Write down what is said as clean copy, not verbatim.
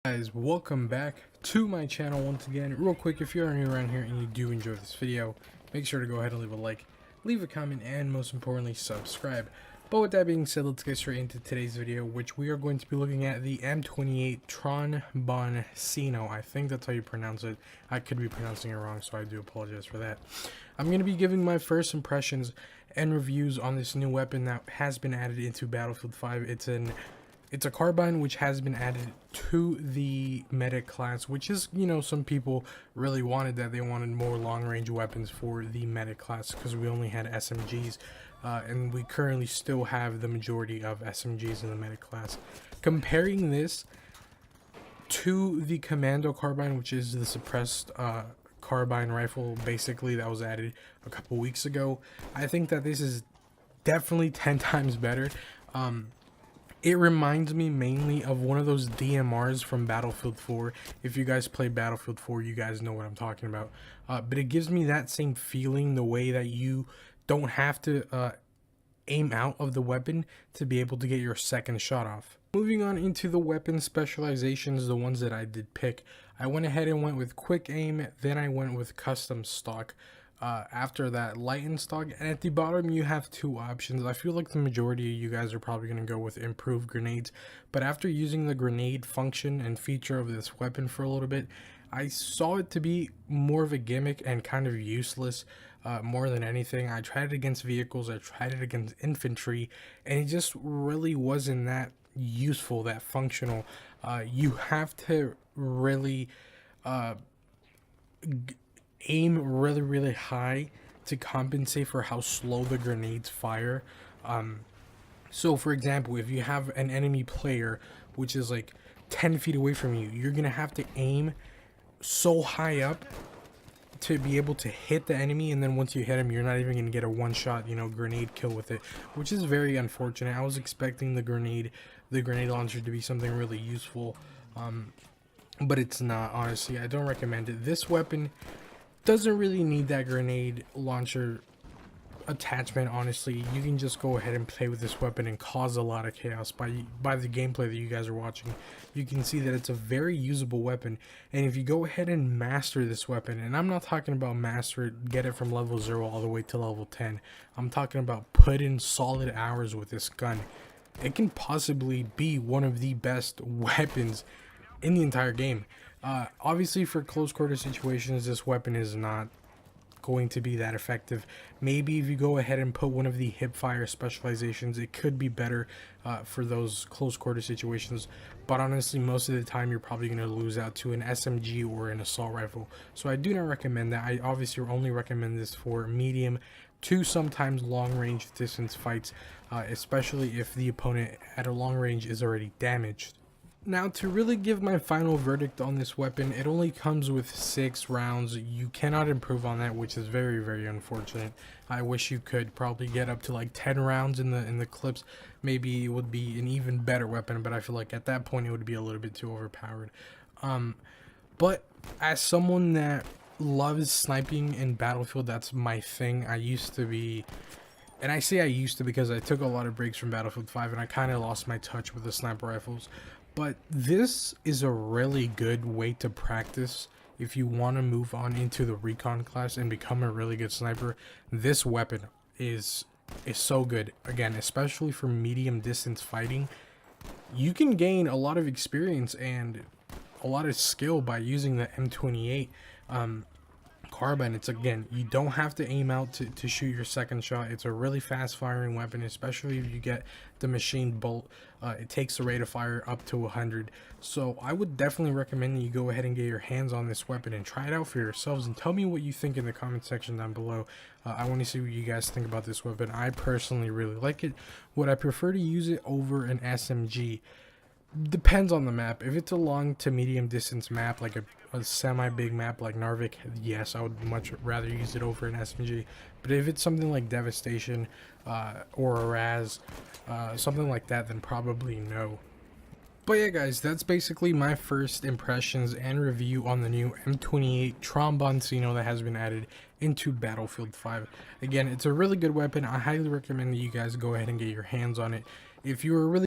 Guys, welcome back to my channel once again. Real quick, if you're new around here and you do enjoy this video, make sure to go ahead and leave a like, leave a comment, and most importantly, subscribe. But with that being said, let's get straight into today's video, which we are going to be looking at the M28 Tromboncino. I think that's how you pronounce it. I could be pronouncing it wrong, so I do apologize for that. I'm going to be giving my first impressions and reviews on this new weapon that has been added into Battlefield 5. It's a carbine which has been added to the medic class, which is, you know, some people really wanted that. They wanted more long-range weapons for the medic class because we only had SMGs, and we currently still have the majority of SMGs in the medic class. Comparing this to the commando carbine, which is the suppressed carbine rifle, basically, that was added a couple weeks ago, I think that this is definitely 10 times better. It reminds me mainly of one of those DMRs from Battlefield 4. If you guys play Battlefield 4, you guys know what I'm talking about. But it gives me that same feeling, the way that you don't have to aim out of the weapon to be able to get your second shot off. Moving on into the weapon specializations, the ones that I did pick, I went ahead and went with quick aim, then I went with custom stock. After that, light and stock, and at the bottom you have two options. I feel like the majority of you guys are probably going to go with improved grenades, but after using the grenade function and feature of this weapon for a little bit, I saw it to be more of a gimmick and kind of useless. More than anything, I tried it against vehicles, I tried it against infantry, and it just really wasn't that useful, that functional. You have to really aim really high to compensate for how slow the grenades fire. So for example, if you have an enemy player which is like 10 feet away from you, you're gonna have to aim so high up to be able to hit the enemy, and then once you hit him, you're not even gonna get a one-shot, you know, grenade kill with it, which is very unfortunate. I was expecting the grenade launcher to be something really useful, but it's not. Honestly, I don't recommend it. This weapon doesn't really need that grenade launcher attachment. Honestly, you can just go ahead and play with this weapon and cause a lot of chaos. By the gameplay that you guys are watching, you can see that it's a very usable weapon, and if you go ahead and master this weapon, and I'm not talking about master it, get it from level 0 all the way to level 10, I'm talking about put in solid hours with this gun, it can possibly be one of the best weapons in the entire game. Obviously, for close quarter situations, this weapon is not going to be that effective. Maybe if you go ahead and put one of the hip fire specializations, it could be better for those close quarter situations, but honestly, most of the time you're probably going to lose out to an SMG or an assault rifle, so I do not recommend that. I obviously only recommend this for medium to sometimes long range distance fights, especially if the opponent at a long range is already damaged. Now, to really give my final verdict on this weapon, it only comes with 6 rounds. You cannot improve on that, which is very unfortunate. I wish you could probably get up to like 10 rounds in the clips. Maybe it would be an even better weapon, but I feel like at that point it would be a little bit too overpowered. But as someone that loves sniping in Battlefield, that's my thing. I used to be, and I say I used to because I took a lot of breaks from Battlefield 5 and I kind of lost my touch with the sniper rifles. But this is a really good way to practice if you want to move on into the recon class and become a really good sniper. This weapon is so good. Again, especially for medium distance fighting, you can gain a lot of experience and a lot of skill by using the M28 carbine. It's, again, you don't have to aim out to shoot your second shot. It's a really fast firing weapon, especially if you get the machine bolt. It takes the rate of fire up to 100, so I would definitely recommend that you go ahead and get your hands on this weapon and try it out for yourselves, and tell me what you think in the comment section down below. I want to see what you guys think about this weapon. I personally really like it. Would I prefer to use it over an SMG? Depends on the map. If it's a long to medium distance map, like a semi-big map like Narvik, yes, I would much rather use it over an SMG. But if it's something like Devastation or a Raz, something like that, then probably no. But yeah, guys, that's basically my first impressions and review on the new M28 Tromboncino that has been added into Battlefield 5. Again, it's a really good weapon. I highly recommend that you guys go ahead and get your hands on it. If you're really